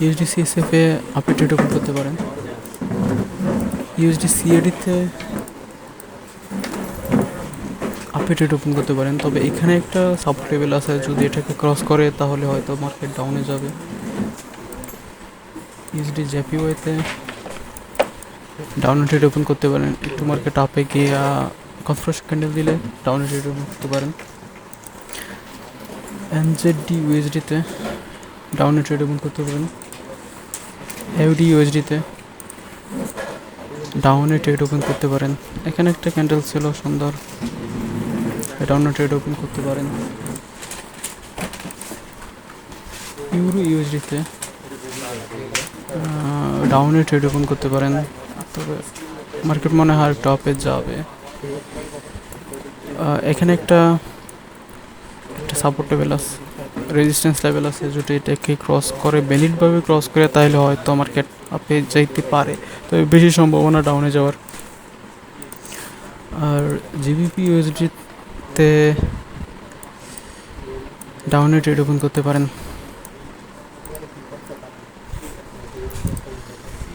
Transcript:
USD CSF এ আপনি trade open করতে পারেন। ইউএসডি সিএডিতে আপনি ট্রেড ওপেন করতে পারেন, তবে এখানে একটা সাপোর্ট লেভেল আছে, যদি এটাকে ক্রস করে তাহলে হয়তো মার্কেট ডাউনে যাবে। ইউএসডি জেপিওয়াইতে ডাউনে ট্রেড ওপেন করতে পারেন, একটু মার্কেট আপে গিয়ে কনফারেন্স ক্যান্ডেল দিলে ডাউনে ট্রেড ওপেন করতে পারেন। এনজেডি ইউএসডিতে ডাউনে ট্রেড ওপেন করতে পারেন। এউডি ইউএসডিতে ডাউনে ট্রেড ওপেন করতে পারেন। এখানে একটা ক্যান্ডেল ছিল সুন্দর, ডাউনে ট্রেড ওপেন করতে পারেন। ইউরো ইউএসডিতে ডাউনে ট্রেড ওপেন করতে পারেন, তবে মার্কেট মনে হয় টপে যাবে। এখানে একটা সাপোর্ট লেভেল আছে, রেজিস্ট্যান্স লেভেল আছে, যদি এটাকে ক্রস করে ভ্যালিডভাবে ক্রস করে তাহলে হয়তো মার্কেট আপে যাইতে পারে, তবে বেশি সম্ভাবনা ডাউনে যাওয়ার। আর জিবিপি ইউএসডিতে ডাউনে ট্রেড ওপেন করতে পারেন।